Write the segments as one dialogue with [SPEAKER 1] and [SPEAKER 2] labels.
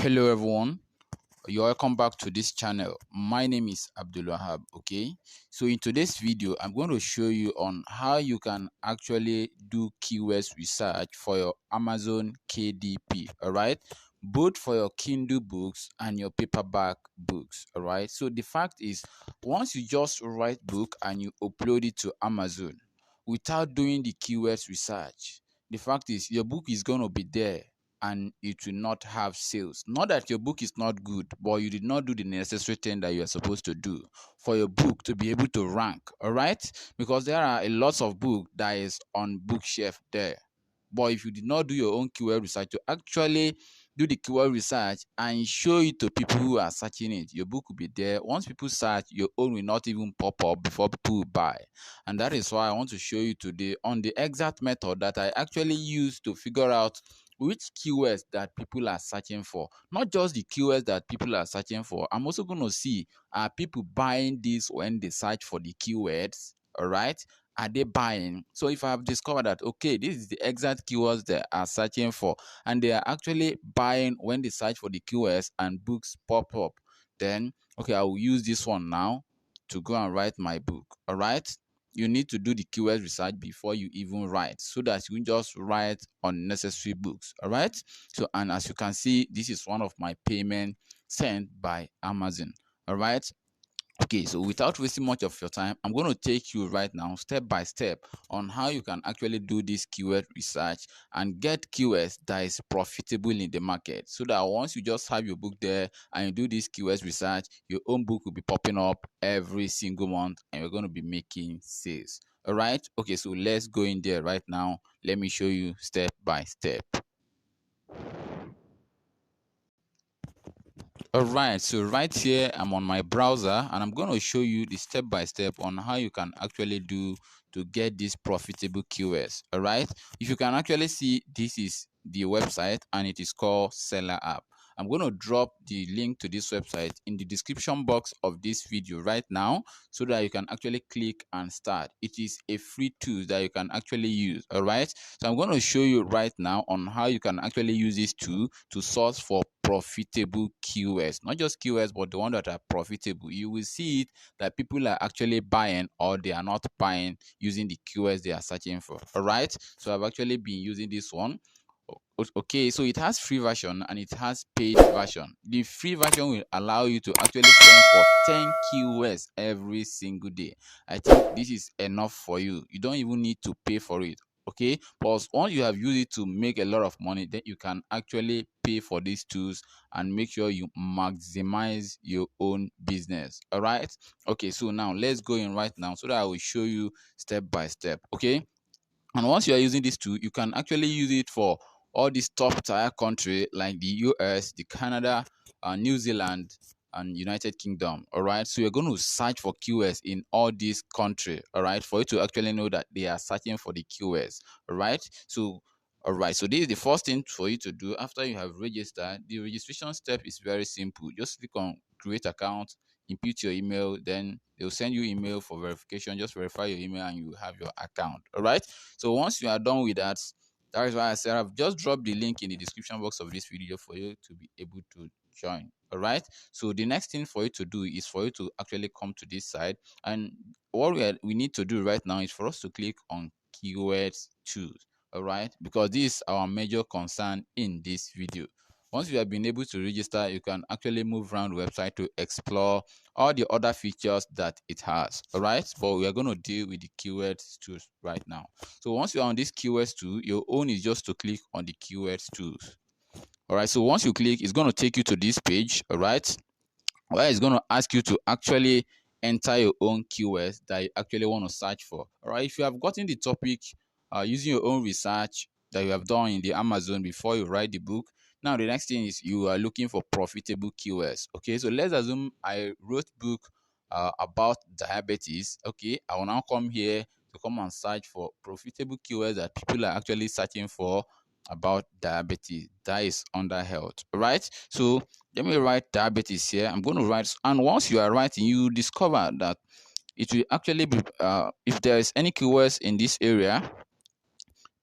[SPEAKER 1] Hello everyone, you're welcome back to this channel. My name is Abdulwahab. Okay, so in today's video I'm going to show you on how you can actually do keywords research for your Amazon KDP. All right, both for your Kindle books and your paperback books. All right, so the fact is, once you just write book and you upload it to Amazon without doing the keywords research, the fact is your book is going to be there and it will not have sales. Not that your book is not good, but you did not do the necessary thing that you are supposed to do for your book to be able to rank. All right, because there are a lot of book that is on bookshelf there, but if you did not do your own keyword research to actually do the keyword research and show it to people who are searching it, your book will be there. Once people search, your own will not even pop up before people will buy. And that is why I want to show you today on the exact method that I actually use to figure out which keywords that people are searching for. Not just the keywords that people are searching for. I'm also going to see, are people buying this when they search for the keywords? All right, are they buying? So if I have discovered that, okay, this is the exact keywords they are searching for and they are actually buying when they search for the keywords and books pop up, then okay, I will use this one now to go and write my book. All right, you need to do the keyword research before you even write, so that you can just write unnecessary books. All right, so, and as you can see, this is one of my payment sent by Amazon. All right, okay, so without wasting much of your time, I'm going to take you right now step by step on how you can actually do this keyword research and get keywords that is profitable in the market, so that once you just have your book there and you do this keywords research, your own book will be popping up every single month and you're going to be making sales. All right, okay, so let's go in there right now. Let me show you step by step. All right, so right here I'm on my browser and I'm going to show you the step by step on how you can actually do to get these profitable keywords. All right, if you can actually see, this is the website and it is called Seller App. I'm going to drop the link to this website in the description box of this video right now, so that you can actually click and start. It is a free tool that you can actually use. All right, so I'm going to show you right now on how you can actually use this tool to source for profitable keywords. Not just keywords, but the one that are profitable. You will see it that people are actually buying or they are not buying using the keywords they are searching for. All right, so I've actually been using this one. Okay, so it has free version and it has paid version. The free version will allow you to actually send for 10 keywords every single day. I think this is enough for you. You don't even need to pay for it. Okay, but once you have used it to make a lot of money, then you can actually pay for these tools and make sure you maximize your own business. All right, okay, so now let's go in right now so that I will show you step by step. Okay, and once you are using this tool, you can actually use it for all these top tier countries like the US, the Canada, New Zealand, and United Kingdom. All right, so you're going to search for keywords in all these countries. All right, for you to actually know that they are searching for the keywords. All right, so all right, so this is the first thing for you to do after you have registered. The registration step is very simple. Just click on create account, input your email, then they'll send you email for verification. Just verify your email and you have your account. All right, so once you are done with that, that is why I said I've just dropped the link in the description box of this video for you to be able to join. All right, so the next thing for you to do is for you to actually come to this side, and what we need to do right now is for us to click on keywords tools. All right, because this is our major concern in this video. Once you have been able to register, you can actually move around the website to explore all the other features that it has. All right, but we are going to deal with the keywords tools right now. So once you're on this keywords tool, your own is just to click on the keywords tools. All right, so once you click, it's going to take you to this page. All right, where it's going to ask you to actually enter your own keywords that you actually want to search for. All right, if you have gotten the topic using your own research that you have done in the Amazon before you write the book, now the next thing is you are looking for profitable keywords. Okay, so let's assume I wrote book about diabetes. Okay, I will now come here to come and search for profitable keywords that people are actually searching for about diabetes. That is under health. All right, so let me write diabetes here. I'm going to write, and once you are writing, you discover that it will actually be if there is any keywords in this area,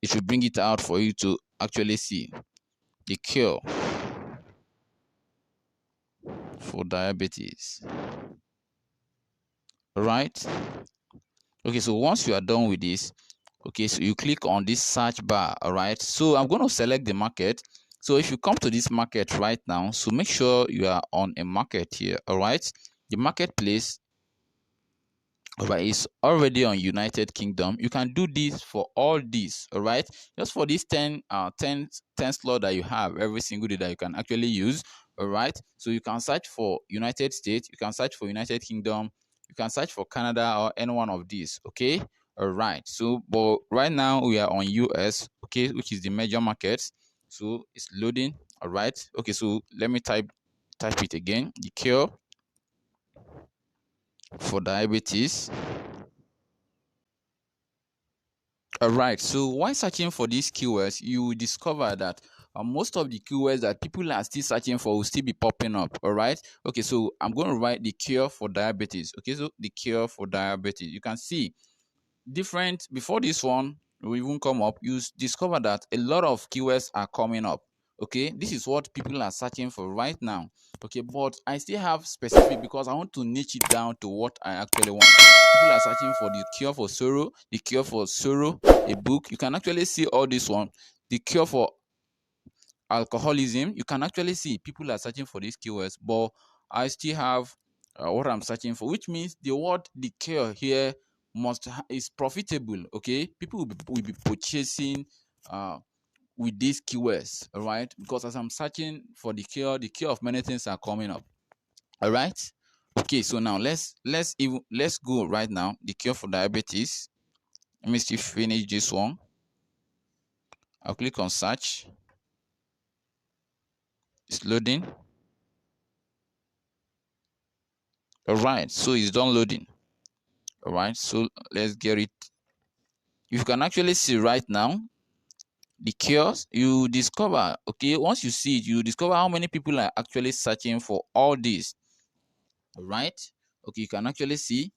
[SPEAKER 1] it will bring it out for you to actually see. The cure. for diabetes. All right. Okay, so once you are done with this, okay, so you click on this search bar. All right, so I'm going to select the market. So if you come to this market right now, so make sure you are on a market here. All right, the marketplace, all right, is already on United Kingdom. You can do this for all these. All right, just for this 10 slot that you have every single day that you can actually use. All right, so you can search for United States, you can search for United Kingdom, you can search for Canada or any one of these. Okay, all right, so but right now we are on US, okay, which is the major market. So it's loading. All right, okay, so let me type it again. The cure for diabetes. All right. So while searching for these keywords, you will discover that most of the keywords that people are still searching for will still be popping up. All right. Okay. So I'm going to write the cure for diabetes. Okay. So the cure for diabetes. You can see different before this one will even come up. You discover that a lot of keywords are coming up. Okay, this is what people are searching for right now. Okay, but I still have specific because I want to niche it down to what I actually want. People are searching for the cure for sorrow, the cure for sorrow, a book. You can actually see all this one. The cure for alcoholism. You can actually see people are searching for these keywords, but I still have what I'm searching for, which means the word the cure here is profitable. Okay, people will be purchasing uh with these keywords, all right, because as I'm searching for the cure of many things are coming up. All right, okay, so now let's go right now. The cure for diabetes. Let me still finish this one. I'll click on search. It's loading. All right, so it's done loading. All right, so let's get it. You can actually see right now the cures you discover. Okay, once you see it, you discover how many people are actually searching for all this. All right, okay, you can actually see.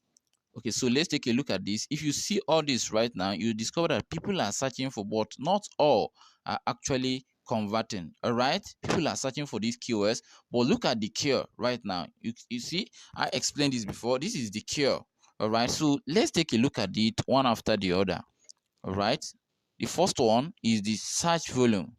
[SPEAKER 1] Okay, so let's take a look at this. If you see all this right now, you discover that people are searching for, but not all are actually converting. All right, people are searching for these keywords, but look at the cure right now. You see, I explained this before. This is the cure. All right, so let's take a look at it one after the other. All right, the first one is the search volume.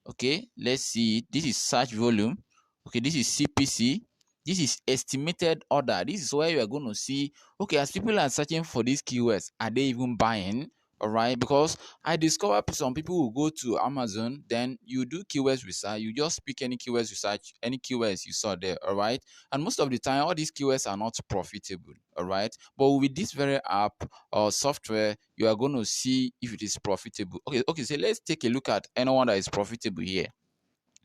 [SPEAKER 1] Okay, let's see. This is search volume. Okay, this is CPC. This is estimated order. This is where you are going to see, okay, as people are searching for these keywords, are they even buying? All right, because I discover some people will go to Amazon, then you do keywords research, you just pick any keywords research, any keywords you saw there. All right, and most of the time all these keywords are not profitable. All right, but with this very app or software, you are going to see if it is profitable. Okay, so let's take a look at anyone that is profitable here.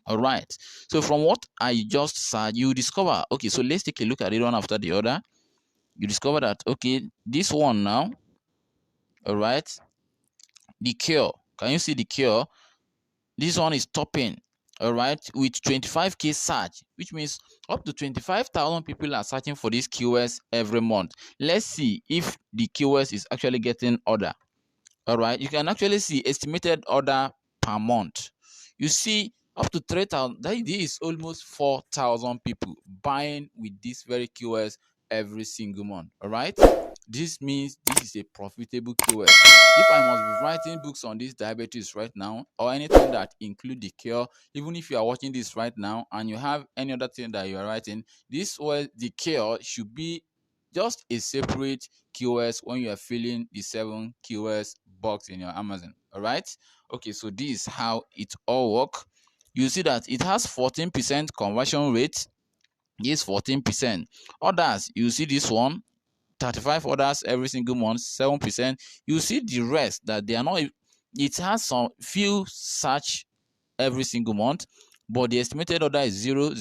[SPEAKER 1] All right, so from what I just said, you discover, okay, so let's take a look at it one after the other. You discover that, okay, this one now, all right, the cure, can you see the cure? This one is topping, all right, with 25k search, which means up to 25,000 people are searching for these keywords every month. Let's see if the keywords is actually getting order. All right, you can actually see estimated order per month. You see up to 3,000. That is almost 4,000 people buying with these very keywords every single month. All right, this means this is a profitable keyword. If I must be writing books on this diabetes right now, or anything that include the cure, even if you are watching this right now and you have any other thing that you are writing, this was the cure should be just a separate keywords when you are filling the 7 keywords box in your Amazon. All right, okay, so this is how it all work. You see that it has 14% conversion rate. This 14%. Others, you see this one, 35 orders every single month, 7%. You see the rest that they are not. It has some few search every single month, but the estimated order is 000.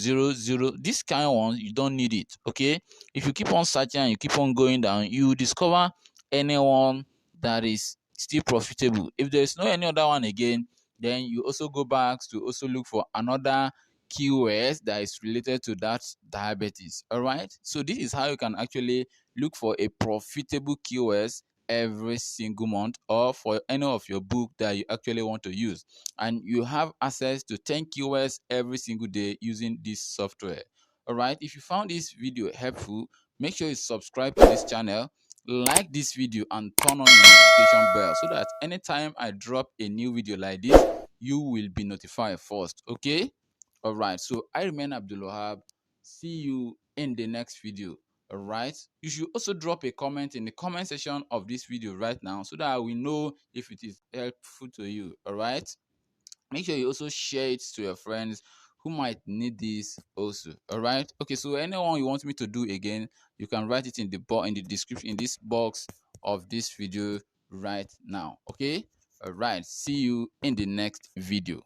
[SPEAKER 1] This kind of one, you don't need it. Okay, if you keep on searching and you keep on going down, you discover anyone that is still profitable. If there's no any other one again, then you also go back to also look for another keyword that is related to that diabetes. All right, so this is how you can actually look for a profitable keywords every single month, or for any of your book that you actually want to use, and you have access to 10 keywords every single day using this software. All right, if you found this video helpful, make sure you subscribe to this channel, like this video, and turn on your notification bell so that anytime I drop a new video like this, you will be notified first. Okay. All right, so I remain Abdul. See you in the next video. All right, you should also drop a comment in the comment section of this video right now so that we know if it is helpful to you. All right, make sure you also share it to your friends who might need this also. All right, okay, so anyone you want me to do again, you can write it in the description, in this box of this video right now. Okay. All right, see you in the next video.